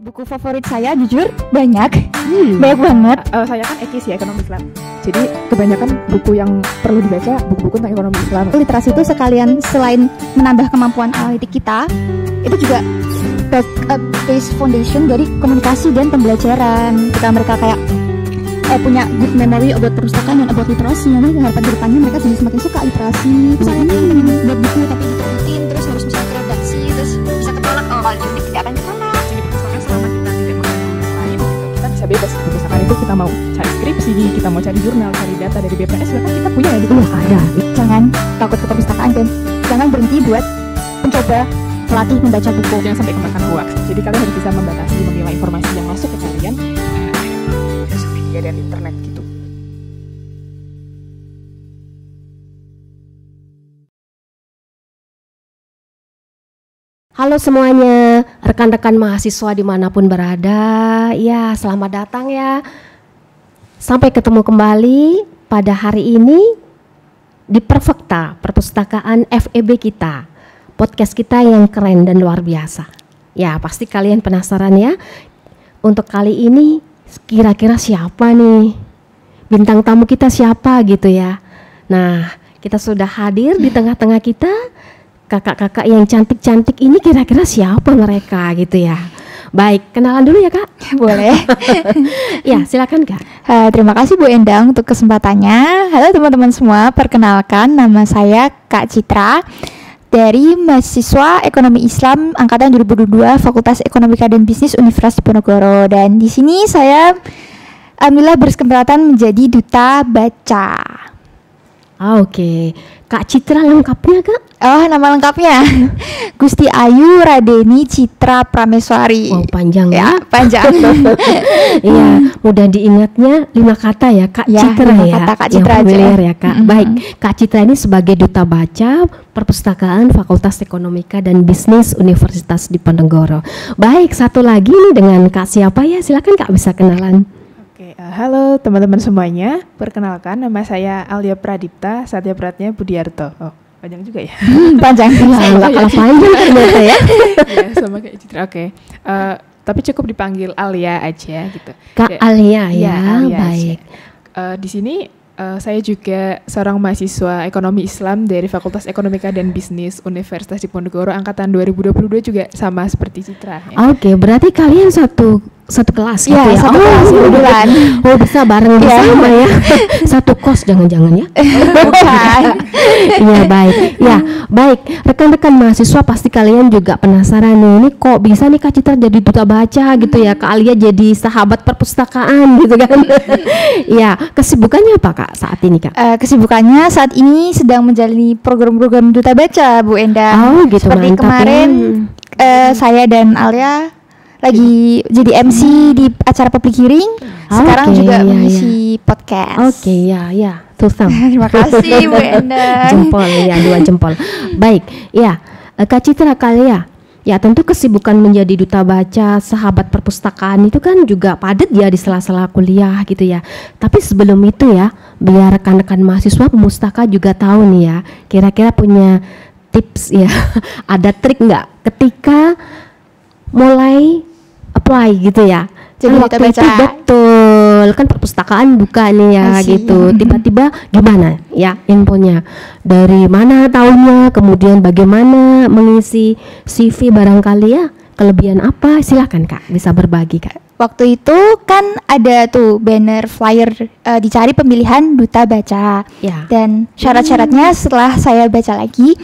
Buku favorit saya jujur banyak banget. Saya kan ekis ya, ekonomi Islam. Jadi kebanyakan buku yang perlu dibaca buku-buku tentang ekonomi Islam. Literasi itu sekalian selain menambah kemampuan analitik kita, itu juga base foundation dari komunikasi dan pembelajaran. Ketika mereka kayak punya good memory about perpustakaan dan about literasi, nanti harapan kedepannya mereka jadi semakin suka literasi. Misalnya pengen buat buku tapi diterutin terus harus bisa ke redaksi, terus bisa ketolak. Kalau jadi tidak akan ketolak. Jadi perpustakaan selama kita tidak mengganggu yang lain, kita bisa bebas di perpustakaan itu. Kita mau cari skripsi, kita mau cari jurnal, cari data dari BPS, bahkan kita punya ya di ada. Jangan takut ke perpustakaan dan jangan berhenti buat mencoba melatih membaca buku. Jangan sampai kemakan hoax. Jadi kalian harus bisa membatasi memilah informasi yang masuk ke kalian dari media dan internet gitu. Halo semuanya, rekan-rekan mahasiswa dimanapun berada. Ya, selamat datang ya. Sampai ketemu kembali pada hari ini di Perfekta, perpustakaan FEB kita. Podcast kita yang keren dan luar biasa. Ya, pasti kalian penasaran ya. Untuk kali ini kira-kira siapa nih? Bintang tamu kita siapa gitu ya. Nah, kita sudah hadir di tengah-tengah kita. Kakak-kakak yang cantik-cantik ini kira-kira siapa mereka gitu ya. Baik, kenalan dulu ya Kak. Boleh. Ya, silakan Kak. Terima kasih Bu Endang untuk kesempatannya. Halo teman-teman semua, perkenalkan nama saya Kak Citra dari mahasiswa Ekonomi Islam angkatan 2022 Fakultas Ekonomika dan Bisnis Universitas Diponegoro. Dan di sini saya alhamdulillah berkesempatan menjadi duta baca. Oke. Kak Citra lengkapnya Kak? Oh, nama lengkapnya Gusti Ayu Radeni Citra Prameswari. Wow, panjang ya. Panjang. Iya, mudah diingatnya 5 kata ya Kak ya, Citra ya. Kata Kak Citra yang familiar aja. Ya Kak. Baik, Kak Citra ini sebagai duta baca perpustakaan Fakultas Ekonomika dan Bisnis Universitas Diponegoro. Baik, satu lagi nih dengan Kak siapa ya? Silakan Kak, bisa kenalan. Halo teman-teman semuanya, perkenalkan nama saya Alia Pradipta, Satya Pratnya Budiarto. Oh, panjang juga ya? Panjang, kalau panjang ternyata ya. Ya, sama kayak Citra. Oke. Tapi cukup dipanggil Alia aja gitu. Kak Alia ya, Alia baik. Di sini saya juga seorang mahasiswa Ekonomi Islam dari Fakultas Ekonomika dan Bisnis Universitas Diponegoro angkatan 2022 juga sama seperti Citra. Ya. Oke, berarti kalian satu kelas gitu ya? Satu kelas kebetulan. Oh, bisa bareng bersama ya. Satu kos jangan-jangan ya? Bukan. Iya, baik. Ya, baik. Rekan-rekan mahasiswa pasti kalian juga penasaran nih, ini kok bisa nih Kak Citra jadi duta baca gitu ya? Kak Alia jadi sahabat perpustakaan gitu kan? Ya, kesibukannya apa Kak saat ini Kak? Kesibukannya saat ini sedang menjalani program-program duta baca Bu Endang. Oh gitu, seperti mantap kemarin ya. Saya dan Alia lagi jadi MC di acara public hearing. Sekarang juga mengisi podcast. Oke, ya. Tusam. Terima kasih Bu Endang. Jempol ya, 2 jempol. Baik, ya Kak Citra kali ya. Ya tentu kesibukan menjadi duta baca sahabat perpustakaan itu kan juga padat ya di sela-sela kuliah gitu ya. Tapi sebelum itu ya, biar rekan-rekan mahasiswa pemustaka juga tahu nih ya, kira-kira punya tips ya, ada trik nggak ketika mulai apply gitu ya. Jadi waktu itu betul kan perpustakaan buka nih ya. Masih. Gitu. Tiba-tiba gimana ya infonya? Dari mana tahunnya? Kemudian bagaimana mengisi CV barangkali ya? Kelebihan apa? Silakan Kak, bisa berbagi Kak. Waktu itu kan ada tuh banner flyer dicari pemilihan duta baca. Ya. Dan syarat-syaratnya setelah saya baca lagi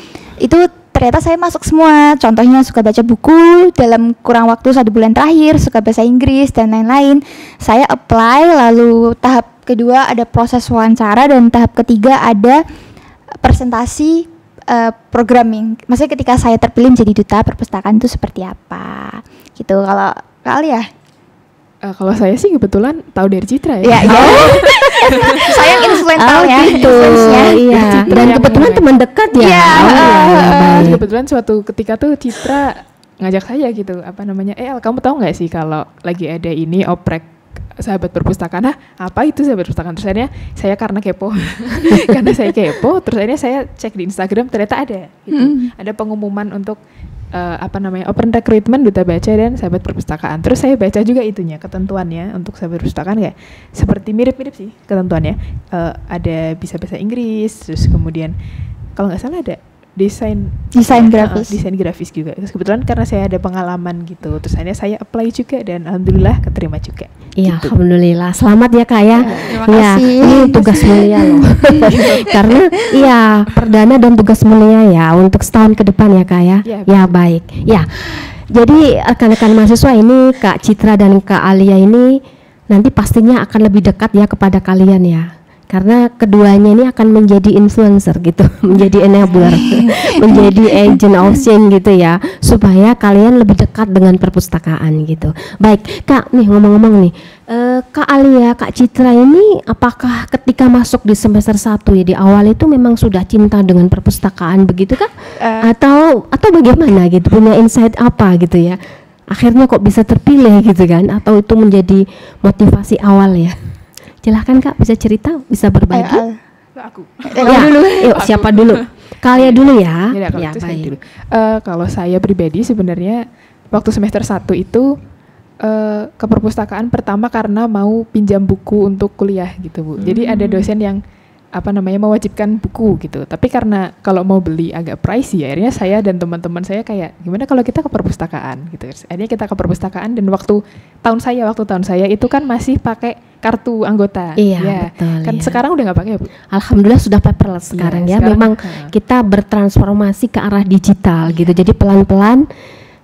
itu ternyata saya masuk semua. Contohnya suka baca buku dalam kurang waktu 1 bulan terakhir, suka bahasa Inggris dan lain-lain. Saya apply, lalu tahap kedua ada proses wawancara dan tahap ketiga ada presentasi programming. Maksudnya ketika saya terpilih menjadi duta perpustakaan itu seperti apa gitu. Kalau ya kalau saya sih kebetulan tahu dari Citra ya. Iya. Saya influencer ya. Gitu. Iya. Dan kebetulan teman dekat ya. Iya. Kebetulan suatu ketika tuh Citra ngajak saya gitu, kamu tahu nggak sih kalau lagi ada ini oprek sahabat perpustakaan. Apa itu sahabat perpustakaan? Terus akhirnya saya karena kepo. Karena saya kepo, terus akhirnya saya cek di Instagram ternyata ada gitu. Ada pengumuman untuk open recruitment duta baca dan sahabat perpustakaan. Terus saya baca juga itunya, ketentuannya untuk sahabat perpustakaan kayak seperti mirip-mirip sih ketentuannya. Ada bisa bahasa Inggris, terus kemudian kalau nggak salah ada desain grafis juga. Terus kebetulan karena saya ada pengalaman gitu, terus akhirnya saya apply juga dan alhamdulillah keterima juga. Iya, gitu. Alhamdulillah. Selamat ya Kak ya. Terima Ya, kasih. ini tugas mulia loh. Karena iya, perdana dan tugas mulia ya untuk setahun ke depan ya Kak ya. Ya, Ya, baik. Ya. Jadi rekan-rekan mahasiswa ini Kak Citra dan Kak Alia ini nanti pastinya akan lebih dekat ya kepada kalian ya. Karena keduanya ini akan menjadi influencer gitu, menjadi enabler, menjadi agent of change gitu ya, supaya kalian lebih dekat dengan perpustakaan gitu. Baik, Kak, nih ngomong-ngomong nih, Kak Alia, Kak Citra ini apakah ketika masuk di semester 1 ya di awal itu memang sudah cinta dengan perpustakaan begitu Kak? Atau bagaimana gitu, punya insight apa gitu ya? Akhirnya kok bisa terpilih gitu kan? Atau itu menjadi motivasi awal ya? Silahkan Kak, bisa cerita, bisa berbagi. Aku. Ya, dulu. yuk siapa dulu? Kalian dulu ya. Ya, kalau Ya, itu saya baik. dulu. Kalau saya pribadi sebenarnya waktu semester 1 itu ke perpustakaan pertama karena mau pinjam buku untuk kuliah gitu Bu. Jadi ada dosen yang mewajibkan buku gitu. Tapi karena kalau mau beli agak pricey, akhirnya saya dan teman-teman saya kayak gimana kalau kita ke perpustakaan gitu. Akhirnya kita ke perpustakaan dan waktu tahun saya itu kan masih pakai kartu anggota. Iya, ya. betul. Kan Ya. sekarang udah nggak pakai Bu. Alhamdulillah sudah paperless sekarang ya. sekarang, Memang kita bertransformasi ke arah digital gitu. Jadi pelan-pelan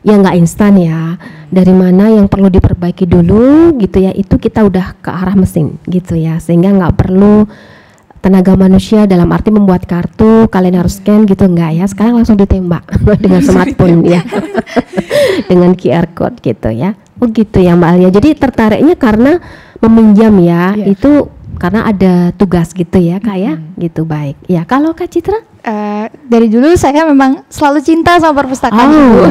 ya nggak instan ya. Dari mana yang perlu diperbaiki dulu gitu ya, itu kita udah ke arah mesin gitu ya. Sehingga nggak perlu tenaga manusia dalam arti membuat kartu kalian harus scan gitu enggak ya, sekarang langsung ditembak dengan smartphone ya dengan QR code gitu ya. Oh gitu ya Mbak Alia, jadi tertariknya karena meminjam ya, itu karena ada tugas gitu ya Kak ya, gitu. Baik ya. Kalau Kak Citra? Dari dulu saya memang selalu cinta sama perpustakaan Bu.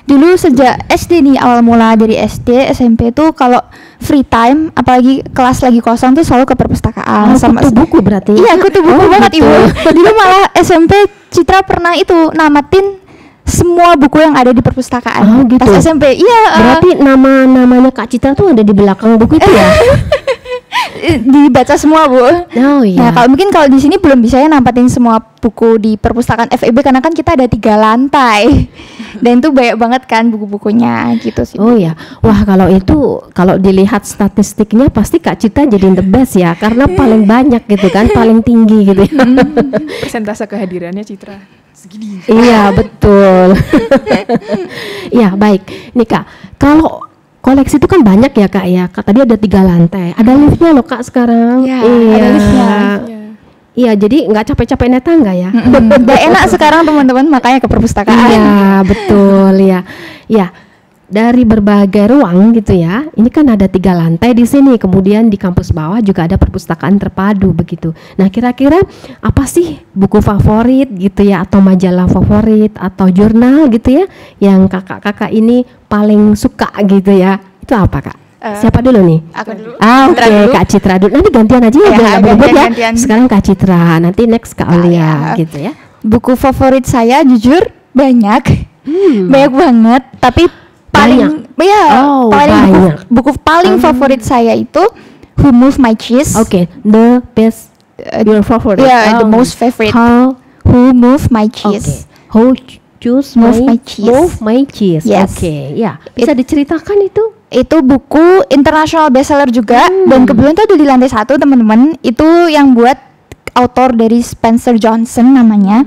Dulu sejak SD nih, awal mula dari SD, SMP tuh kalau free time, apalagi kelas lagi kosong tuh selalu ke perpustakaan. Kutu buku berarti? Iya, kutu buku banget gitu. Ibu. Dulu malah SMP Citra pernah itu namatin semua buku yang ada di perpustakaan. Oh gitu. Pas SMP, iya. Berarti namanya Kak Citra tuh ada di belakang buku itu ya? Dibaca semua Bu. Oh iya. Nah, kalau di sini belum bisa ya nampatin semua buku di perpustakaan FEB karena kan kita ada 3 lantai. Dan itu banyak banget kan buku-bukunya gitu sih. Oh ya. Wah, kalau dilihat statistiknya pasti Kak Citra jadi the best ya, karena paling banyak gitu kan, paling tinggi gitu ya. Persentase kehadirannya Citra segini. Iya, betul. Iya, baik. Nih Kak, kalau koleksi itu kan banyak ya Kak ya. Tadi ada 3 lantai. Ada liftnya loh Kak sekarang. Iya, iya. ada liftnya. Iya, jadi nggak capek-capek naik tangga ya. Udah enak sekarang teman-teman, makanya ke perpustakaan. Iya, betul ya. Ya, dari berbagai ruang gitu ya. Ini kan ada 3 lantai di sini. Kemudian di kampus bawah juga ada perpustakaan terpadu begitu. Nah, kira-kira apa sih buku favorit gitu ya, atau majalah favorit atau jurnal gitu ya yang kakak-kakak ini paling suka gitu ya? Itu apa Kak? Siapa dulu nih? Aku dulu. Oke, dulu. Kak Citra dulu. Nanti gantian aja ya, biar nggak berebut ya. gantian. Sekarang Kak Citra, nanti next Kak Alia ya. gitu ya. Buku favorit saya jujur banyak. Banyak banget, tapi paling buku paling favorit saya itu Who Moved My Cheese. Oke, the best your favorite. Yeah, the most favorite. Who Moved My Cheese. Okay. Who choose Move My Cheese. Move My Cheese. Yes. Oke, ya. Bisa diceritakan itu? Itu buku international bestseller juga, dan kebetulan itu ada di lantai 1 teman-teman. Itu yang buat author dari Spencer Johnson namanya.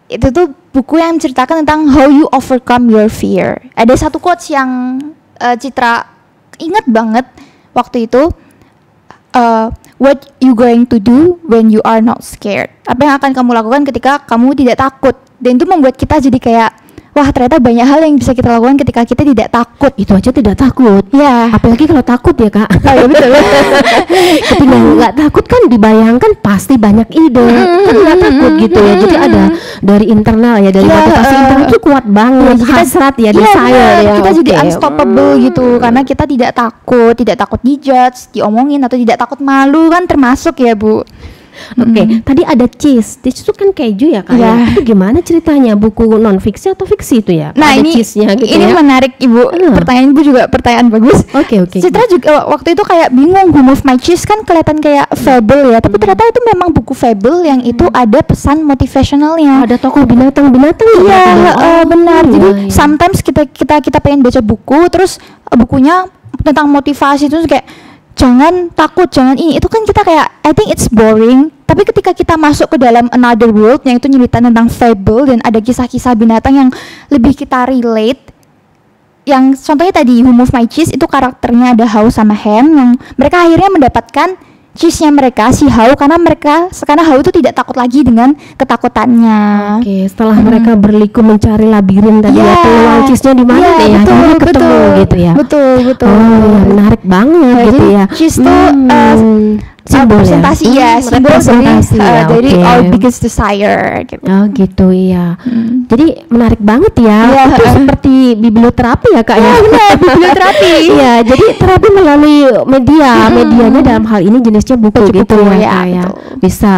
Itu tuh buku yang menceritakan tentang how you overcome your fear. Ada satu quotes yang Citra ingat banget waktu itu. What you going to do when you are not scared? Apa yang akan kamu lakukan ketika kamu tidak takut? Dan itu membuat kita jadi kayak, wah ternyata banyak hal yang bisa kita lakukan ketika kita tidak takut. Itu aja tidak takut. Ya. Apalagi kalau takut ya Kak. Oh, ya betul. Ketika nggak takut kan dibayangkan pasti banyak ide. Kan nggak takut gitu ya. Jadi ada dari internal ya, dari motivasi internal itu kuat banget. Hasrat ya, desire ya. Kita jadi unstoppable gitu karena kita tidak takut dijudge, diomongin, atau tidak takut malu kan termasuk ya Bu. Oke, tadi ada cheese. Cheese itu kan keju ya Kak. Iya. Ya? Itu gimana ceritanya? Buku non fiksi atau fiksi itu ya? Nah, ada ini cheese-nya gitu ini ya. menarik Ibu. Pertanyaan Ibu juga pertanyaan bagus. Oke. Citra juga waktu itu kayak bingung, Who Moved My Cheese kan kelihatan kayak fable ya, tapi ternyata itu memang buku fable yang itu ada pesan motivasionalnya. Ada tokoh binatang-binatang. Iya, benar. iya, Jadi iya. sometimes kita pengen baca buku, terus bukunya tentang motivasi, terus kayak jangan takut, jangan ini. Itu kan kita kayak I think it's boring. Tapi ketika kita masuk ke dalam another world yang itu nyeritain tentang fable dan ada kisah-kisah binatang yang lebih kita relate. Yang contohnya tadi Who Moved My Cheese itu karakternya ada How sama Ham yang mereka akhirnya mendapatkan cheese-nya mereka si How karena How itu tidak takut lagi dengan ketakutannya. Oke, setelah mereka berliku mencari labirin tadi ya, peluang cheese-nya di mana nih ya, betul, akhirnya ketemu gitu ya. Betul. Oh, ya, menarik banget Nah, gitu jadi ya. cheese tuh simbol representasi ya, simbol representasi ya, dari oke. our biggest desire gitu. Oh gitu iya. Jadi menarik banget ya. Iya, Itu seperti biblioterapi ya Kak ya. Benar, biblioterapi. Iya, jadi terapi melalui media. Medianya dalam hal ini jenisnya buku gitu buku, ya, ya, Kak, ya. betul. Bisa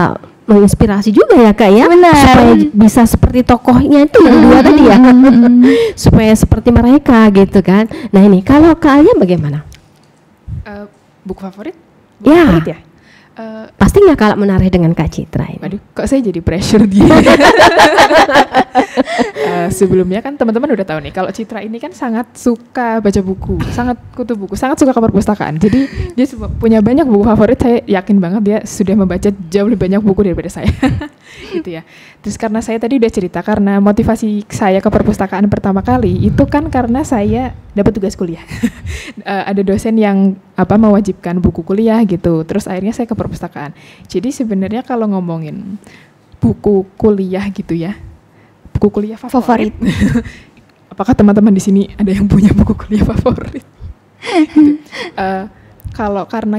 menginspirasi juga ya Kak ya. Benar. Supaya bisa seperti tokohnya itu yang dua tadi ya. Supaya seperti mereka gitu kan. Nah ini kalau Kak Alia bagaimana? Buku favorit? Ya. Favorit ya? Pasti nggak kalah menarik dengan Kak Citra ini. Waduh, kok saya jadi pressure dia. Sebelumnya kan teman-teman udah tahu nih, kalau Citra ini kan sangat suka baca buku, sangat kutu buku, sangat suka ke perpustakaan. Jadi dia punya banyak buku favorit. Saya yakin banget dia sudah membaca jauh lebih banyak buku daripada saya. Gitu ya. Terus karena saya tadi udah cerita, karena motivasi saya ke perpustakaan pertama kali itu kan karena saya dapat tugas kuliah. Ada dosen yang mewajibkan buku kuliah gitu. Terus akhirnya saya ke perpustakaan. Jadi sebenarnya kalau ngomongin buku kuliah gitu ya, buku kuliah favorit. Apakah teman-teman di sini ada yang punya buku kuliah favorit? Gitu. Kalau karena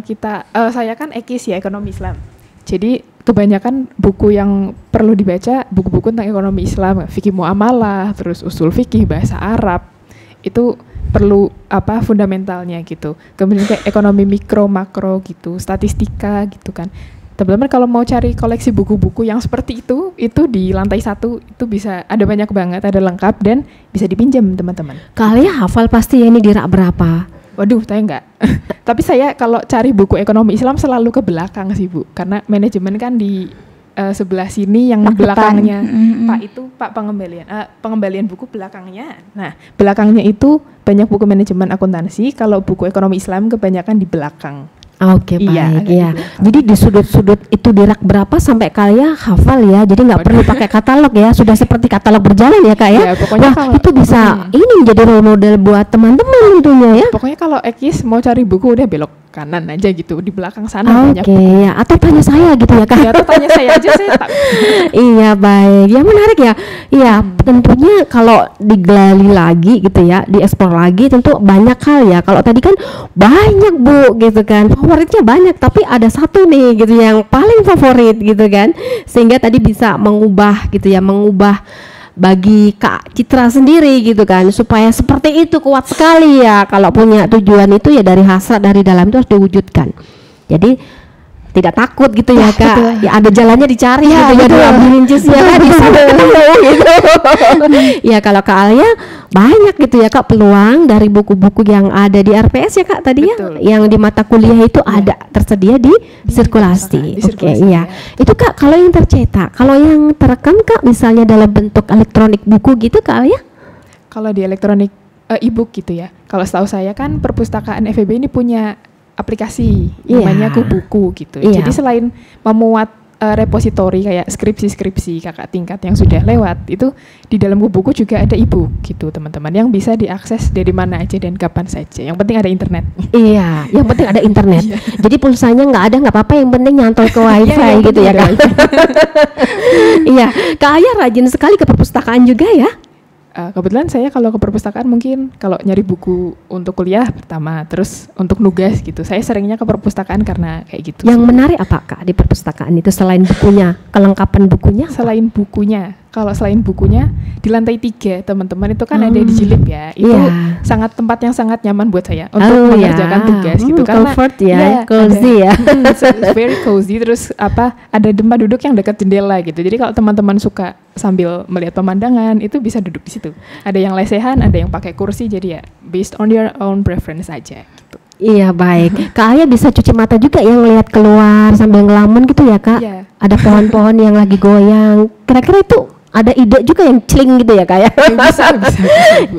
saya kan ekis ya, ekonomi Islam. Jadi kebanyakan buku yang perlu dibaca buku-buku tentang ekonomi Islam, fikih muamalah, terus usul fikih, bahasa Arab. Itu perlu fundamentalnya gitu. Kemudian kayak ekonomi mikro, makro gitu, statistika gitu kan. Teman-teman kalau mau cari koleksi buku-buku yang seperti itu di lantai 1 itu bisa ada banyak banget, ada lengkap dan bisa dipinjam teman-teman. Kalian hafal pasti ya ini di rak berapa? Waduh, saya enggak. Tapi saya kalau cari buku ekonomi Islam selalu ke belakang sih Bu, karena manajemen kan di sebelah sini yang belakangnya Pak pengembalian buku belakangnya. Nah, belakangnya itu banyak buku manajemen akuntansi. Kalau buku ekonomi Islam kebanyakan di belakang. Oke, Iya, baik ya. gitu. Jadi di sudut-sudut itu di rak berapa sampai kalian hafal ya. Jadi nggak perlu pakai katalog ya. Sudah seperti katalog berjalan ya Kak ya. Ya, pokoknya Wah, kalau- itu bisa ini menjadi role model buat teman-teman tentunya ya. Pokoknya kalau ekis mau cari buku udah belok kanan aja gitu, di belakang sana banyak. Oke ya, atau tanya saya gitu ya Kak. Ya, atau tanya saya aja, saya tak. Iya baik, ya menarik ya. Iya tentunya kalau digali lagi gitu ya, dieksplor lagi tentu banyak hal ya. Kalau tadi kan banyak Bu gitu kan, favoritnya banyak tapi ada satu nih gitu yang paling favorit gitu kan, sehingga tadi bisa mengubah gitu ya, mengubah bagi Kak Citra sendiri gitu kan, supaya seperti itu kuat sekali ya. Kalau punya tujuan itu ya dari hasrat dari dalam itu harus diwujudkan. Jadi tidak takut gitu ya Kak. betul. Ya ada jalannya dicari Ya, gitu ya, betul. diambilin jusnya kan bisa ketemu gitu. Ya kalau Kak Alia banyak gitu ya Kak peluang dari buku-buku yang ada di RPS ya Kak tadi Betul. ya, yang di mata kuliah itu ada tersedia di sirkulasi. di Oke, sirkulasi, iya. ya. Itu Kak kalau yang tercetak, kalau yang terekam Kak misalnya dalam bentuk elektronik buku gitu Kak Alia? Kalau di elektronik e-book gitu ya. Kalau setahu saya kan perpustakaan FEB ini punya aplikasi Iya. namanya Kubuku gitu. Iya. Jadi selain memuat repositori kayak skripsi-skripsi kakak tingkat yang sudah lewat, itu di dalam Kubuku juga ada e-book gitu teman-teman, yang bisa diakses dari mana aja dan kapan saja. Yang penting ada internet. Iya, yang penting ada internet. Jadi pulsanya nggak ada nggak apa-apa, yang penting nyantol ke wifi yang gitu ya penting Kak. ada Iya, Kak Alia rajin sekali ke perpustakaan juga ya? Kebetulan saya kalau ke perpustakaan mungkin kalau nyari buku untuk kuliah pertama, terus untuk nugas gitu. Saya seringnya ke perpustakaan karena kayak gitu. Yang menarik apa Kak di perpustakaan itu selain bukunya? kelengkapan bukunya? Selain bukunya, kalau selain bukunya di lantai 3 teman-teman itu kan ada di jilid ya. Itu sangat tempat yang sangat nyaman buat saya untuk mengerjakan tugas gitu karena comfort ya, cozy ya. Very cozy. Terus ada tempat duduk yang dekat jendela gitu. Jadi kalau teman-teman suka sambil melihat pemandangan itu bisa duduk di situ. Ada yang lesehan, ada yang pakai kursi. Jadi ya based on your own preference aja gitu. Iya baik. Kak Alia bisa cuci mata juga yang lihat keluar sambil ngelamun gitu ya Kak. Iya. Ada pohon-pohon yang lagi goyang. Kira-kira itu ada ide juga yang celing gitu ya Kak ya. Bisa.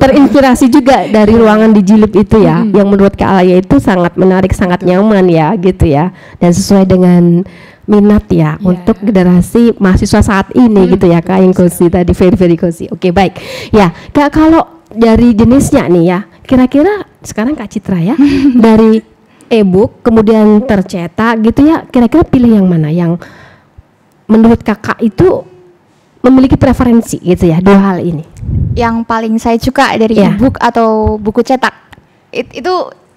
Terinspirasi juga dari ruangan di jilid itu ya. Yang menurut Kak Alia itu sangat menarik, sangat nyaman ya gitu ya. Dan sesuai dengan minat ya untuk generasi mahasiswa saat ini gitu ya Kak, yang cozy tadi, very cozy. Oke, baik. Ya, Kak, kalau dari jenisnya nih ya, kira-kira sekarang Kak Citra ya, dari e-book kemudian tercetak gitu ya, kira-kira pilih yang mana yang menurut Kakak itu memiliki preferensi gitu ya, dua hal ini? Yang paling saya suka dari e-book atau buku cetak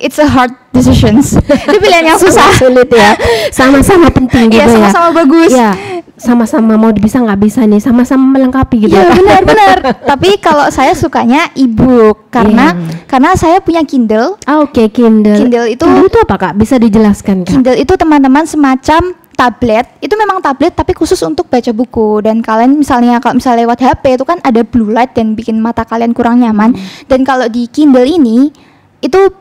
it's a hard decisions. Itu pilihan yang susah. Sulit ya. Sama-sama penting gitu ya. Sama-sama bagus. Ya, sama-sama mau bisa nggak bisa nih, sama-sama melengkapi gitu. Ya benar. Tapi kalau saya sukanya e-book karena saya punya Kindle. Oke, Kindle. Kindle itu apa Kak? Bisa dijelaskan Kak? Kindle itu teman-teman semacam tablet, itu memang tablet tapi khusus untuk baca buku. Dan kalian kalau misalnya lewat HP itu kan ada blue light dan bikin mata kalian kurang nyaman. Dan kalau di Kindle ini itu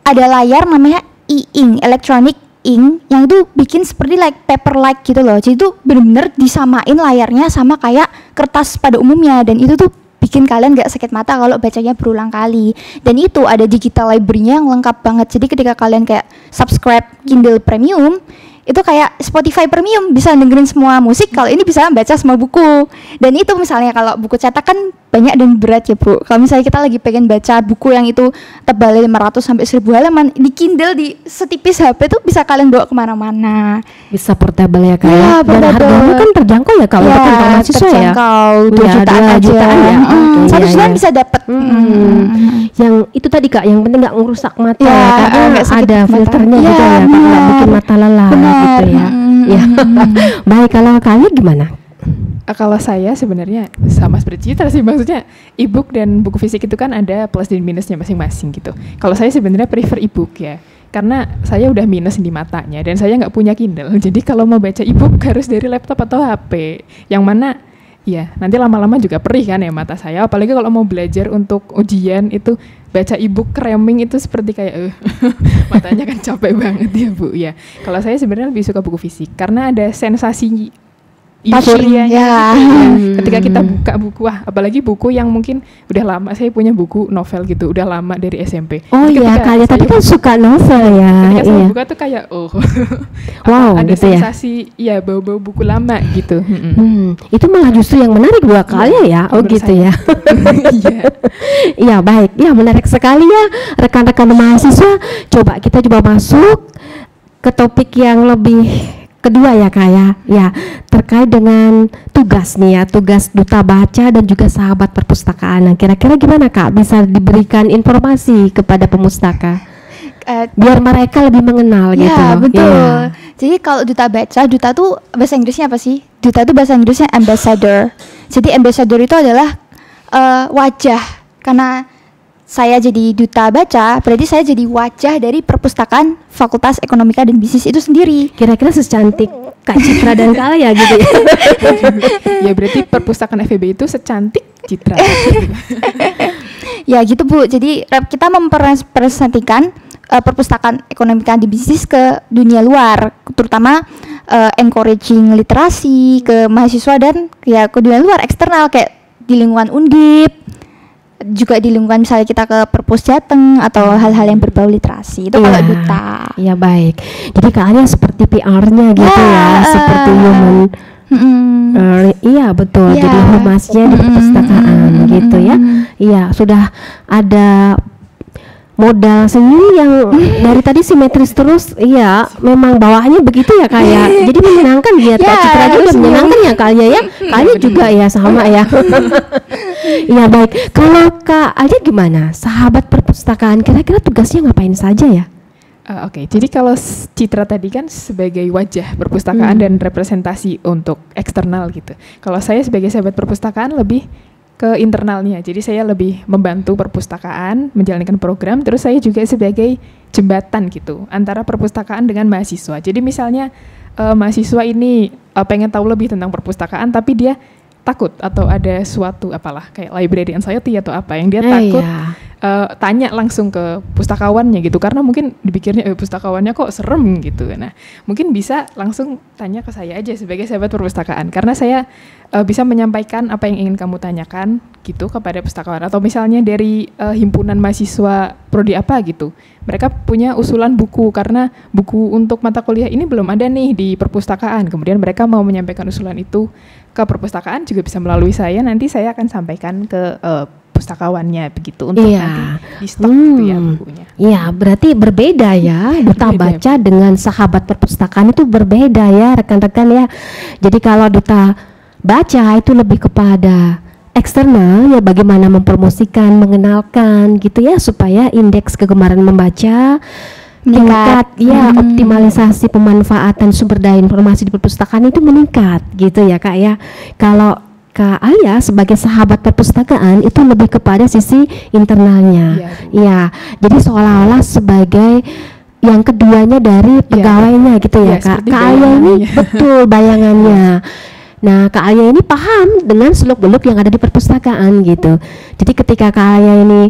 ada layar namanya e-ink, electronic ink, yang itu bikin seperti paper-like gitu loh. Jadi itu benar-benar disamain layarnya sama kayak kertas pada umumnya, dan itu tuh bikin kalian gak sakit mata kalau bacanya berulang kali. Dan itu ada digital library-nya yang lengkap banget. Jadi ketika kalian kayak subscribe Kindle Premium, itu kayak Spotify Premium, bisa dengerin semua musik. Kalau ini bisa baca semua buku. Dan itu misalnya kalau buku cetak kan banyak dan berat ya Bu. Kalau misalnya kita lagi pengen baca buku yang itu tebalnya 500 sampai 1000 halaman, di Kindle di setipis HP tuh bisa kalian bawa kemana-mana. Bisa portable ya Kak ya. Dan harganya kan terjangkau ya Kak, untuk mahasiswa ya. Terjangkau 2 jutaan ya. 1 jutaan bisa dapat. Yang itu tadi Kak, yang penting nggak ngerusak mata ya, karena ada filternya juga ya, nggak bikin mata lelah gitu ya. Ya. Baik, kalau kalian gimana? Kalau saya sebenarnya sama seperti Citra sih, maksudnya e-book dan buku fisik itu kan ada plus dan minusnya masing-masing gitu. Kalau saya sebenarnya prefer e-book ya, karena saya udah minus di matanya dan saya nggak punya Kindle. Jadi kalau mau baca e-book harus dari laptop atau HP, yang mana ya nanti lama-lama juga perih kan ya mata saya. Apalagi kalau mau belajar untuk ujian itu baca e-book cramming itu seperti kayak matanya kan capek banget ya Bu ya. Kalau saya sebenarnya lebih suka buku fisik karena ada sensasi euforianya gitu, ketika kita buka buku, apalagi buku yang mungkin udah lama. Saya punya buku novel gitu, udah lama dari SMP. Oh iya, kalian tadi kan suka novel ya. Ketika saya buka tuh kayak wow, ada gitu sensasi ya bau-bau buku lama gitu. Itu malah justru yang menarik buat kalian ya. Oh gitu ya. Iya baik, ya menarik sekali ya rekan-rekan mahasiswa. Kita coba masuk ke topik yang lebih kedua ya Kak ya, terkait dengan tugas nih ya, tugas duta baca dan juga sahabat perpustakaan. Nah, kira-kira gimana Kak, bisa diberikan informasi kepada pemustaka biar mereka lebih mengenal gitu loh. Betul. Ya. Jadi kalau duta baca, duta tuh bahasa Inggrisnya apa sih? Duta tuh bahasa Inggrisnya ambassador. Jadi ambassador itu adalah wajah. Karena saya jadi duta baca, berarti saya jadi wajah dari perpustakaan Fakultas Ekonomika dan Bisnis itu sendiri. Kira-kira secantik Kak Citra dan Kak ya gitu ya. Ya berarti perpustakaan FEB itu secantik Citra. Ya gitu Bu, jadi kita mempresentasikan perpustakaan Ekonomika dan Bisnis ke dunia luar, terutama encouraging literasi ke mahasiswa dan ya ke dunia luar eksternal, kayak di lingkungan Undip, juga di lingkungan misalnya kita ke Perpus Jateng atau hal-hal yang berbau literasi. Itu kalau duta. Ya baik. Jadi kalian seperti PR-nya gitu ya, seperti human. Iya betul. Jadi humasnya di perpustakaan gitu ya. Iya, sudah ada modal sendiri yang dari tadi simetris terus. Iya, memang bawahannya begitu ya Kak ya. Jadi menyenangkan lihat Kak Citra juga menyenangkan ya Kak ya. Kalian juga ya sama ya. Iya baik. Kalau Kak Alia gimana? Sahabat perpustakaan kira-kira tugasnya ngapain saja ya? Oke, jadi kalau Citra tadi kan sebagai wajah perpustakaan dan representasi untuk eksternal gitu. Kalau saya sebagai sahabat perpustakaan lebih ke internalnya. Jadi saya lebih membantu perpustakaan menjalankan program, terus saya juga sebagai jembatan gitu antara perpustakaan dengan mahasiswa. Jadi misalnya mahasiswa ini pengen tahu lebih tentang perpustakaan tapi dia takut atau ada suatu apalah kayak library anxiety atau apa yang dia takut tanya langsung ke pustakawannya gitu, karena mungkin dipikirnya pustakawannya kok serem gitu. Nah mungkin bisa langsung tanya ke saya aja sebagai sahabat perpustakaan, karena saya bisa menyampaikan apa yang ingin kamu tanyakan gitu kepada pustakawan. Atau misalnya dari himpunan mahasiswa prodi apa gitu, mereka punya usulan buku karena buku untuk mata kuliah ini belum ada nih di perpustakaan, kemudian mereka mau menyampaikan usulan itu ke perpustakaan juga bisa melalui saya, nanti saya akan sampaikan ke pustakawannya begitu untuk nanti di stok gitu ya bukunya. Iya, berarti berbeda ya, duta baca dengan sahabat perpustakaan itu berbeda ya rekan-rekan ya. Jadi kalau duta baca itu lebih kepada eksternal ya, bagaimana mempromosikan, mengenalkan gitu ya supaya indeks kegemaran membaca meningkat ya, optimalisasi pemanfaatan sumber daya informasi di perpustakaan itu meningkat gitu ya Kak ya. Kalau Kak Alia sebagai sahabat perpustakaan itu lebih kepada sisi internalnya. Ya, jadi seolah-olah sebagai yang keduanya dari pegawainya gitu ya Kak. Kak Alia ini betul bayangannya. Nah, Kak Alia ini paham dengan seluk-beluk yang ada di perpustakaan gitu. Jadi ketika Kak Alia ini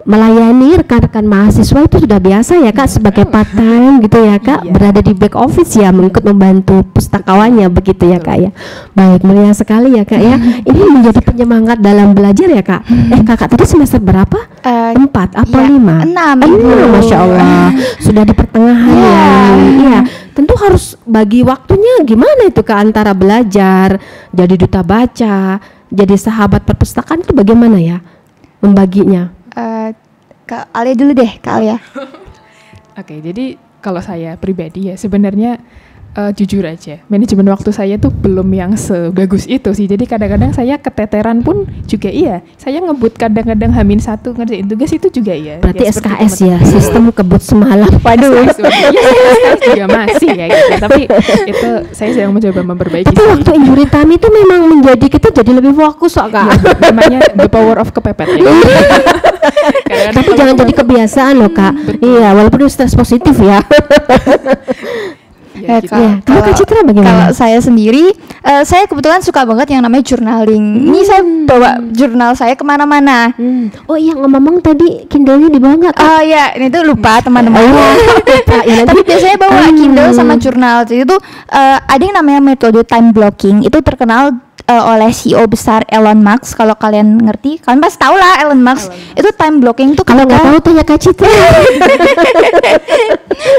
melayani rekan-rekan mahasiswa itu sudah biasa ya Kak, sebagai part time gitu ya Kak, berada di back office ya, mengikut membantu pustakawannya begitu ya Kak ya. Baik, mulia sekali ya Kak ya. Ini menjadi penyemangat dalam belajar ya Kak. Kakak tadi semester berapa? 4 apa 5? 6. Masya Allah, sudah di pertengahan ya. Iya, tentu harus bagi waktunya gimana itu Kak, antara belajar, jadi duta baca, jadi sahabat perpustakaan itu bagaimana ya membaginya? Kak Alia dulu deh, Kak Alia. Oke, jadi kalau saya pribadi ya sebenarnya jujur aja, manajemen waktu saya tuh belum yang sebagus itu sih. Jadi kadang-kadang saya keteteran pun juga iya. Saya ngebut kadang-kadang H-1 ngerjain tugas itu juga iya. Berarti ya, SKS ya, sistem kebut semalam. Waduh. SKS juga masih ya gitu. Tapi itu saya sedang mencoba memperbaiki. Tapi waktu injury time itu memang menjadi kita jadi lebih fokus kok Kak. Ya, namanya the power of kepepet ya. Tapi jangan jadi kebiasaan loh Kak. Iya, walaupun stres positif ya. Gitu. Kalau Kak Citra bagaimana? Kalau saya sendiri, saya kebetulan suka banget yang namanya journaling. Ini saya bawa jurnal saya kemana-mana. Oh iya, ngomong tadi Kindle-nya dibawa nggak Kak? Oh iya, ini tuh lupa teman-teman. Tapi biasanya bawa Kindle sama jurnal. Jadi itu ada yang namanya metode time blocking. Itu terkenal oleh CEO besar Elon Musk. Kalau kalian ngerti, kalian pasti tahu lah Elon Musk. Itu time blocking tuh kalau nggak tahu tanya Kak Citra.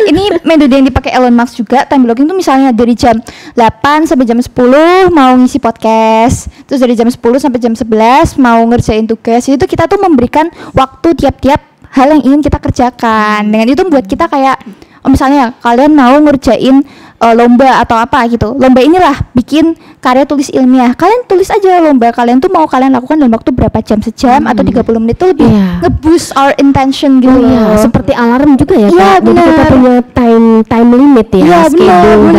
Ini metode yang dipakai Elon Musk juga. Time blocking tuh misalnya dari jam 8 sampai jam 10 mau ngisi podcast, terus dari jam 10 sampai jam 11 mau ngerjain tugas. Itu kita tuh memberikan waktu tiap-tiap hal yang ingin kita kerjakan. Dengan itu buat kita kayak misalnya kalian mau ngerjain lomba atau apa gitu. Lomba inilah bikin karya tulis ilmiah. Kalian tulis aja lomba kalian tuh mau kalian lakukan dalam waktu berapa jam, sejam atau 30 menit tuh lebih nge-boost our intention gitu. Seperti alarm juga ya Kak. Iya, jadi kita punya time limit ya, schedule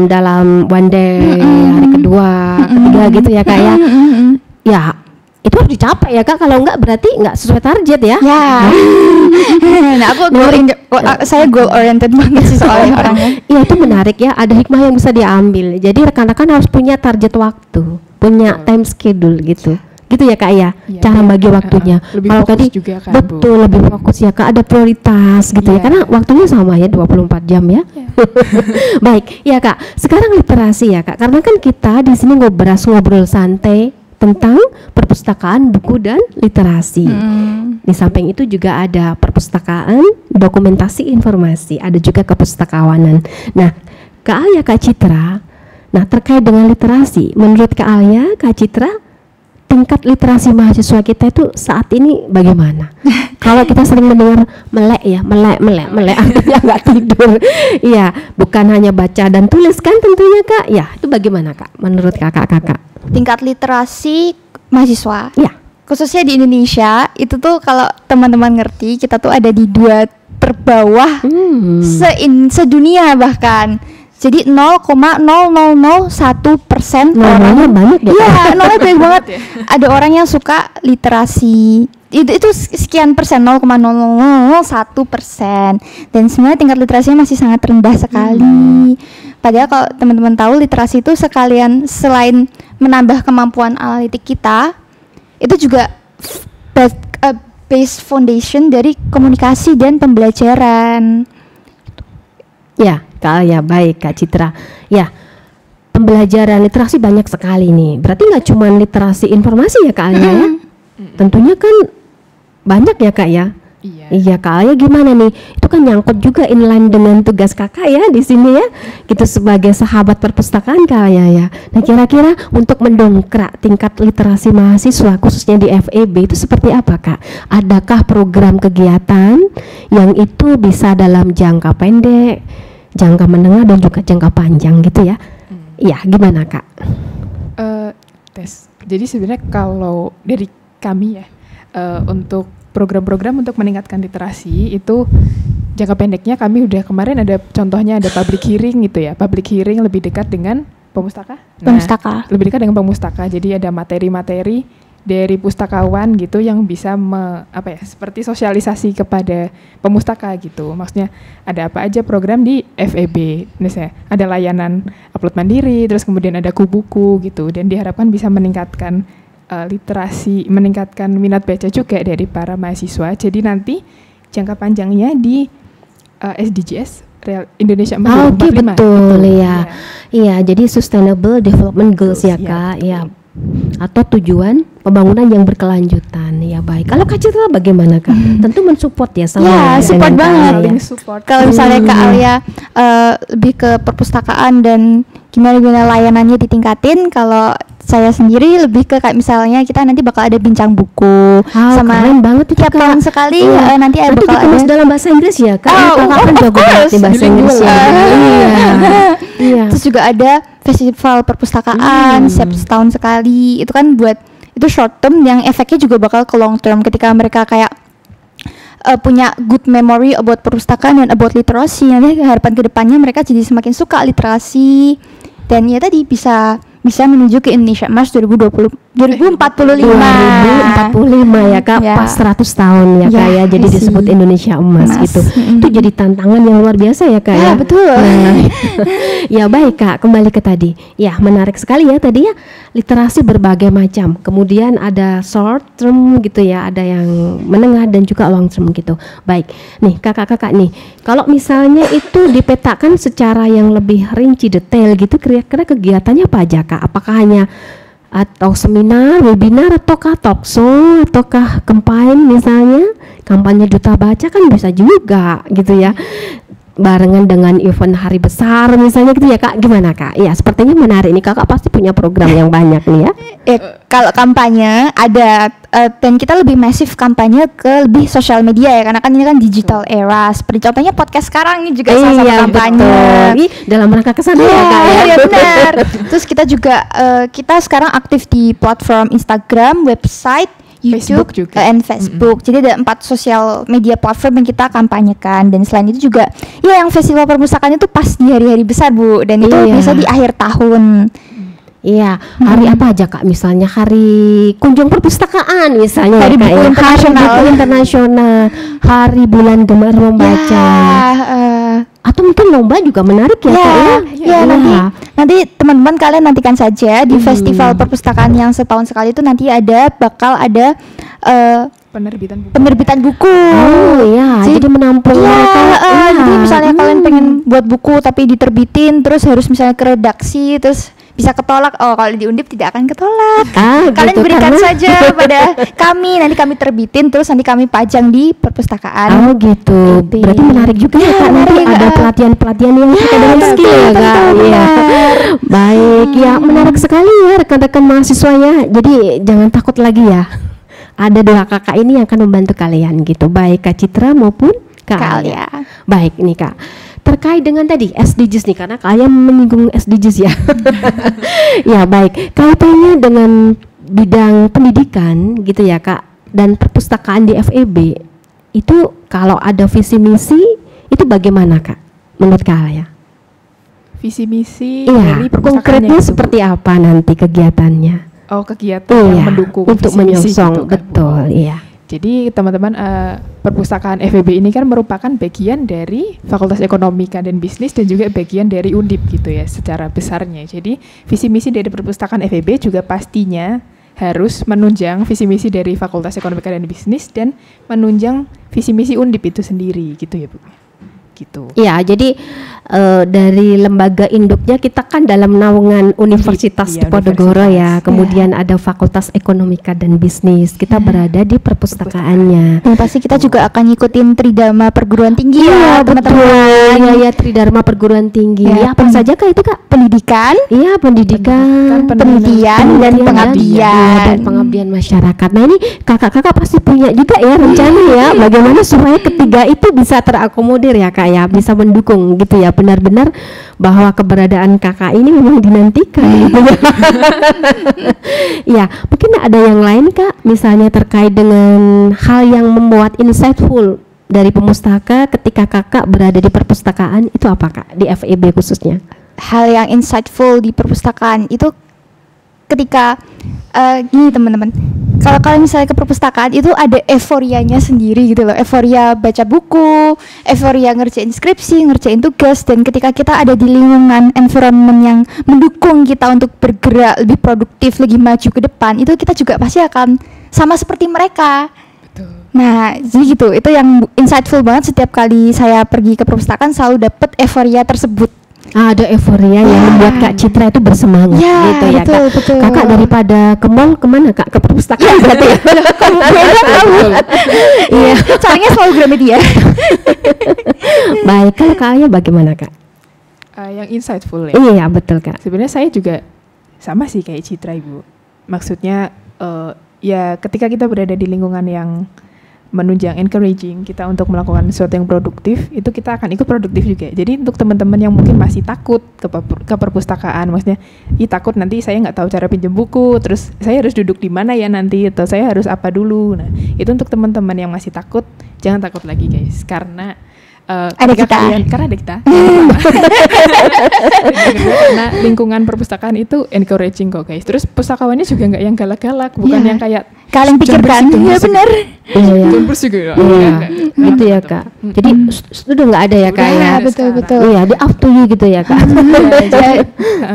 dalam one day, hari kedua, ketiga gitu ya Kak ya. Ya, itu harus dicapai ya Kak, kalau enggak berarti enggak sesuai target ya. Nah aku saya goal oriented banget sih soalnya orangnya. Iya, itu menarik ya, ada hikmah yang bisa diambil. Jadi rekan-rekan harus punya target waktu, punya time schedule gitu ya Kak ya, cara bagi waktunya. Kalau tadi juga, kan, betul lebih fokus ya Kak, ada prioritas gitu ya, karena waktunya sama ya 24 jam ya. Baik ya Kak, sekarang literasi ya Kak, karena kan kita di sini ngobrol santai tentang perpustakaan, buku dan literasi. Di samping itu juga ada perpustakaan, dokumentasi informasi, ada juga kepustakawanan. Nah, Kak Alia, Kak Citra, nah terkait dengan literasi, menurut Kak Alia, Kak Citra, tingkat literasi mahasiswa kita itu saat ini bagaimana? Kalau kita sering mendengar melek artinya nggak tidur. Iya, bukan hanya baca dan tulis kan tentunya Kak. Ya, itu bagaimana Kak menurut kakak-kakak? Tingkat literasi mahasiswa. Ya. Khususnya di Indonesia itu tuh kalau teman-teman ngerti kita tuh ada di 2 terbawah sedunia bahkan. Jadi 0,0001% Nolnya banyak ya. Iya, nolnya banyak banget. Ada orang yang suka literasi. Itu sekian persen, 0,0001%. Dan sebenarnya tingkat literasinya masih sangat rendah sekali. Padahal kalau teman-teman tahu, literasi itu sekalian selain menambah kemampuan analitik kita, itu juga base foundation dari komunikasi dan pembelajaran. Ya, Kak, ya baik Kak Citra. Ya, pembelajaran literasi banyak sekali nih. Berarti nggak cuma literasi informasi ya Kak Alia ya? Tentunya kan banyak ya Kak ya. Iya Kak Alia, gimana nih? Itu kan nyangkut juga inline dengan tugas Kakak ya di sini ya. Gitu sebagai sahabat perpustakaan Kak Alia ya. Nah, kira-kira untuk mendongkrak tingkat literasi mahasiswa khususnya di FEB itu seperti apa Kak? Adakah program kegiatan yang itu bisa dalam jangka pendek, jangka menengah dan juga jangka panjang gitu ya? Iya, gimana Kak? Jadi sebenarnya kalau dari kami ya, untuk program-program untuk meningkatkan literasi itu jangka pendeknya kami udah kemarin ada contohnya, ada public hearing gitu ya. Public hearing lebih dekat dengan pemustaka. Lebih dekat dengan pemustaka. Jadi ada materi-materi dari pustakawan gitu yang bisa seperti sosialisasi kepada pemustaka gitu. Maksudnya ada apa aja program di FEB. Misalnya ada layanan upload mandiri, terus kemudian ada kubuku gitu, dan diharapkan bisa meningkatkan literasi, meningkatkan minat baca juga dari para mahasiswa. Jadi nanti jangka panjangnya di SDGs Indonesia 2045. Oke, betul ya. Iya, jadi Sustainable Development Goals ya Kak. Ya. Atau tujuan pembangunan yang berkelanjutan. Ya baik. Kalau Kak Citra bagaimana Kak? Tentu mensupport ya sama. Ya, support banget. Ya. Kalau misalnya Kak Alia lebih ke perpustakaan dan gimana layanannya ditingkatin, kalau saya sendiri lebih ke kayak misalnya kita nanti bakal ada bincang buku sama keren banget itu tiap tahun sekali nanti ada bakal ada dalam bahasa Inggris ya Kak. Kakak kan jago banget di bahasa Inggris ya. Iya. Terus juga ada festival perpustakaan setiap setahun sekali. Itu kan buat itu short term yang efeknya juga bakal ke long term ketika mereka kayak punya good memory about perpustakaan dan about literasi. Nanti harapan kedepannya mereka jadi semakin suka literasi dan ya tadi bisa menuju ke Indonesia Emas 2045 ya Kak, pas 100 tahun ya Kak ya, jadi disebut Indonesia Emas gitu. Itu jadi tantangan yang luar biasa ya Kak ya. Betul. Ya baik Kak, kembali ke tadi. Ya menarik sekali ya tadi ya, literasi berbagai macam. Kemudian ada short term gitu ya, ada yang menengah dan juga long term gitu. Baik, nih kakak-kakak nih, kalau misalnya itu dipetakan secara yang lebih rinci detail gitu, kira-kira kegiatannya apa aja Kak? Apakah hanya atau seminar, webinar, ataukah talkshow, ataukah campaign misalnya, kampanye duta baca kan bisa juga gitu ya, barengan dengan event hari besar misalnya gitu ya Kak, gimana Kak? Ya sepertinya menarik nih, Kakak pasti punya program yang banyak nih ya. Kalau kampanye ada dan kita lebih masif kampanye ke lebih sosial media ya, karena kan ini kan digital era. Seperti contohnya podcast sekarang ini juga salah satu kampanye. Dalam rangka kesana ya Kak ya. Iya benar. Terus kita juga kita sekarang aktif di platform Instagram, website, YouTube, Facebook juga. And Facebook. Jadi ada 4 sosial media platform yang kita kampanyekan. Dan selain itu juga ya yang festival perpustakaan itu pas di hari-hari besar Bu, dan itu bisa di akhir tahun. Iya, hari apa aja Kak? Misalnya hari kunjung perpustakaan misalnya hari buku internasional, hari bulan gemar membaca. Atau mungkin lomba juga menarik ya Kak ya. Nanti teman-teman kalian nantikan saja di festival perpustakaan yang setahun sekali itu nanti bakal ada penerbitan buku. Oh iya, jadi menampung mereka. Jadi misalnya kalian pengen buat buku tapi diterbitin, terus harus misalnya ke redaksi, terus bisa ketolak. Oh, kalau di Undip tidak akan ketolak. Kalian gitu, berikan saja pada kami, nanti kami terbitin, terus nanti kami pajang di perpustakaan. Oh gitu. Berarti menarik juga ya Kak, nanti ada pelatihan-pelatihan yang terkait dengan skill ya Kak. Iya. Baik, ya menarik sekali ya rekan-rekan mahasiswa ya. Jadi jangan takut lagi ya. Ada 2 kakak ini yang akan membantu kalian gitu. Baik Kak Citra maupun Kak Alia. Baik nih Kak. Terkait dengan tadi SDGs nih, karena kalian menyinggung SDGs ya. Ya baik, kaitannya dengan bidang pendidikan gitu ya Kak, dan perpustakaan di FEB itu kalau ada visi misi itu bagaimana Kak? Menurut Kak Alia? Visi misi Iya, dari perpustakaannya konkretnya gitu, Bu. seperti apa nanti kegiatannya? Oh, kegiatan yang mendukung untuk visi misi menyongsong, gitu kan, Bu. betul, iya. Jadi teman-teman, perpustakaan FEB ini kan merupakan bagian dari Fakultas Ekonomika dan Bisnis dan juga bagian dari Undip gitu ya secara besarnya. Jadi visi misi dari perpustakaan FEB juga pastinya harus menunjang visi misi dari Fakultas Ekonomika dan Bisnis dan menunjang visi misi Undip itu sendiri gitu ya Bu. Gitu. Iya, jadi dari lembaga induknya kita kan dalam naungan Universitas Iya, Diponegoro ya, universitas. kemudian ada Fakultas Ekonomika dan Bisnis. Kita berada di perpustakaannya. Dan pasti kita juga akan ngikutin Tridharma perguruan tinggi ya, betul. teman-teman. Iya, ya, Tridharma perguruan tinggi. Ya, Ya, apa saja Kak itu Kak? Pendidikan, Iya, pendidikan, penelitian, dan pengabdian. Iya, dan pengabdian masyarakat. Nah, ini kakak-kakak pasti punya juga ya rencana ya, bagaimana supaya ketiga itu bisa terakomodir ya Kak ya, bisa mendukung gitu ya, benar-benar bahwa keberadaan kakak ini memang dinantikan gitu ya. Iya, mungkin ada yang lain Kak, misalnya terkait dengan hal yang membuat insightful dari pemustaka ketika kakak berada di perpustakaan itu apa Kak, di FEB khususnya? hal yang insightful di perpustakaan itu ketika gini teman-teman, kalau kalian misalnya ke perpustakaan itu ada euforianya sendiri gitu loh, euforia baca buku, euforia ngerjain skripsi, ngerjain tugas, dan ketika kita ada di lingkungan environment yang mendukung kita untuk bergerak lebih produktif, lebih maju ke depan, itu kita juga pasti akan sama seperti mereka. Betul. Nah, jadi gitu, itu yang insightful banget. Setiap kali saya pergi ke perpustakaan selalu dapet euforia tersebut. Ada euforia yang membuat Kak Citra itu bersemangat Ya, gitu ya betul, Kak. betul. Kakak daripada ke mall kemana Kak? Ke perpustakaan berarti ya? Kamu beda tahu. Iya, caranya selalu Gramedia. Baik, kalau Kak Alia bagaimana Kak? Yang insightful ya. Iya betul Kak. Sebenarnya saya juga sama sih kayak Citra Ibu. Maksudnya ya ketika kita berada di lingkungan yang menunjang encouraging kita untuk melakukan sesuatu yang produktif, itu kita akan ikut produktif juga. Jadi untuk teman-teman yang mungkin masih takut ke perpustakaan, maksudnya takut nanti saya nggak tahu cara pinjam buku, terus saya harus duduk di mana ya nanti, atau saya harus apa dulu. Nah itu untuk teman-teman yang masih takut, jangan takut lagi guys, karena ada kita. karena ada kita. Karena lingkungan perpustakaan itu encouraging kok guys. Terus pustakawannya juga nggak yang galak-galak, bukan Ya. yang kayak Kalian pikirkan, ya benar. Iya. jangan bersih gitu. Iya, gitu ya Kak. Jadi sudah nggak ada ya Kak Udah ya. nggak ada betul, sekarang. betul. Iya, di up to you gitu ya Kak. Jadi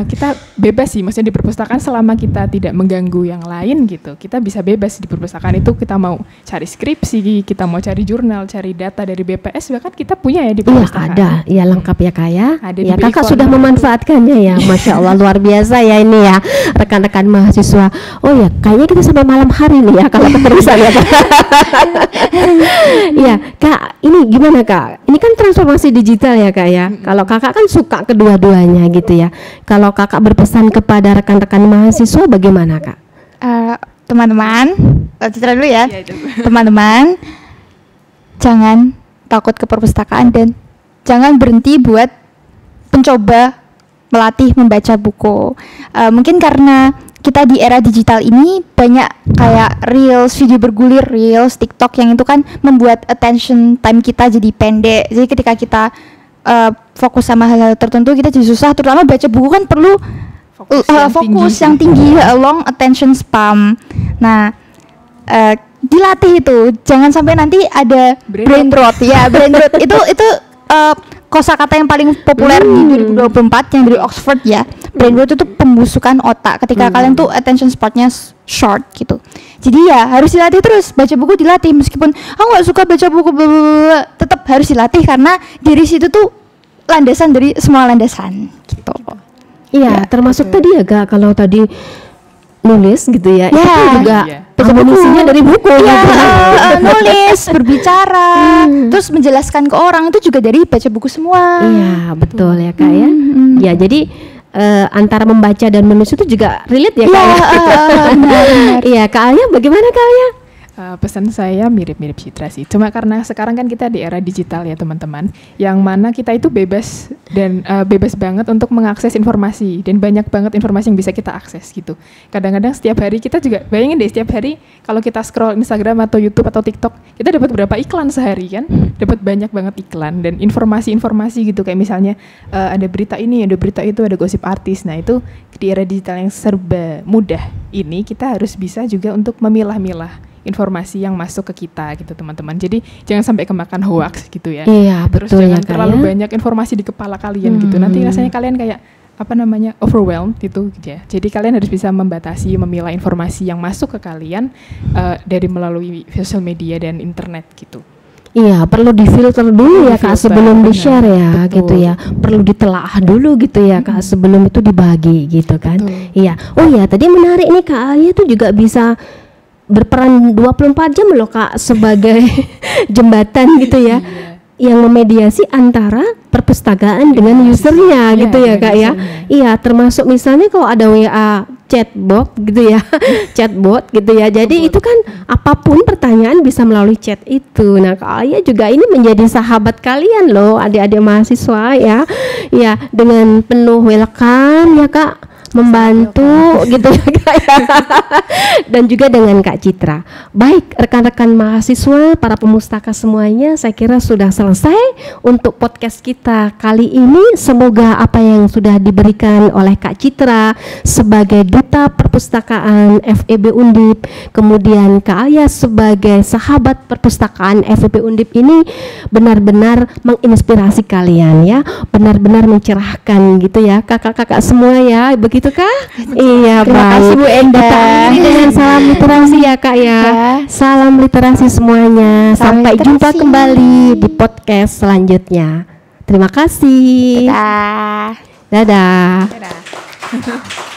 kita bebas sih, maksudnya di perpustakaan selama kita tidak mengganggu yang lain gitu, kita bisa bebas di perpustakaan itu. Kita mau cari skripsi, kita mau cari jurnal, cari data dari BPS, bahkan kita punya ya di Iya perpustakaan. ada, iya lengkap ya Kak ya. Ada di Ya Kakak BI sudah Corner. memanfaatkannya ya, Masya Allah luar biasa ya ini ya rekan-rekan mahasiswa. Oh ya, kayaknya kita sampai malam hari nih ya kalau keterusan ya Kak. Iya Kak, ini gimana Kak? Ini kan transformasi digital ya Kak ya. Kalau Kakak kan suka kedua-duanya gitu ya. Kalau Kakak berpesan kepada rekan-rekan mahasiswa bagaimana Kak? Teman-teman, Citra dulu ya. Iya, itu. Teman-teman, jangan takut ke perpustakaan dan jangan berhenti buat mencoba melatih membaca buku. Mungkin karena kita di era digital ini banyak kayak reels, video bergulir, reels, TikTok yang itu kan membuat attention time kita jadi pendek. Jadi ketika kita fokus sama hal-hal tertentu kita jadi susah. Terutama baca buku kan perlu fokus yang tinggi, long attention span. Nah, dilatih itu, jangan sampai nanti ada brain rot. Ya, brain rot itu kosakata yang paling populer di 2024 yang dari Oxford ya. Brain rot itu pembusukan otak ketika kalian tuh attention span-nya short gitu. Jadi ya harus dilatih terus, baca buku dilatih meskipun aku nggak suka baca buku, tetap harus dilatih karena dari situ tuh landasan dari semua landasan gitu. Iya, termasuk tadi ya Kak, kalau tadi nulis gitu ya, itu Ya, kan juga iya. baca buku. amunisinya dari buku Iya, gitu. nulis, berbicara, terus menjelaskan ke orang itu juga dari baca buku semua. Iya, betul ya Kak ya. Ya, jadi antara membaca dan menulis itu juga relate ya Kak Iya, ya. benar. Iya, Kak Alia bagaimana Kak Alia? Pesan saya mirip-mirip Citra sih. Cuma karena sekarang kan kita di era digital ya teman-teman, yang mana kita itu bebas dan bebas banget untuk mengakses informasi dan banyak banget informasi yang bisa kita akses gitu. Kadang-kadang setiap hari kita juga bayangin deh setiap hari kalau kita scroll Instagram atau YouTube atau TikTok, kita dapat berapa iklan sehari kan? Dapat banyak banget iklan dan informasi-informasi gitu kayak misalnya ada berita ini, ada berita itu, ada gosip artis. Nah, itu di era digital yang serba mudah ini kita harus bisa juga untuk memilah-milah informasi yang masuk ke kita gitu teman-teman. Jadi jangan sampai kemakan hoax gitu ya. Iya, Terus betul jangan ya, Kak, terlalu ya. banyak informasi di kepala kalian gitu. Nanti rasanya kalian kayak overwhelmed gitu ya. Jadi kalian harus bisa membatasi, memilah informasi yang masuk ke kalian dari melalui sosial media dan internet gitu. Iya, perlu difilter dulu ya Kak Difilter, sebelum benar. di-share ya Betul. gitu ya. Perlu ditelaah dulu gitu ya Kak sebelum itu dibagi gitu kan. Betul. Iya. Oh iya, tadi menarik nih Kak Alia tuh juga bisa berperan 24 jam loh Kak sebagai jembatan gitu ya. Yang memediasi antara perpustakaan dengan usernya Iya, gitu ya dengan Kak ya. usernya. Iya, termasuk misalnya kalau ada WA chatbot gitu ya, chatbot gitu ya. Jadi itu kan apapun pertanyaan bisa melalui chat itu. Nah, Kak Alia juga ini menjadi sahabat kalian loh, adik-adik mahasiswa ya. Ya, dengan penuh welcome ya Kak, membantu gitu ya Kak ya. Dan juga dengan Kak Citra. Baik, rekan-rekan mahasiswa, para pemustaka semuanya, saya kira sudah selesai untuk podcast kita kali ini. Semoga apa yang sudah diberikan oleh Kak Citra sebagai Duta Perpustakaan FEB Undip, kemudian Kak Alia sebagai sahabat perpustakaan FEB Undip ini benar-benar menginspirasi kalian ya, benar-benar mencerahkan gitu ya kakak-kakak semua ya, begitu Kak? Iya, Terima kasih, Bu Enda. Kita akhiri dengan salam literasi ya Kak ya. Ya. Salam literasi semuanya. Salam Sampai jumpa literasi. kembali di podcast selanjutnya. Terima kasih. Dadah. Dadah. Dadah.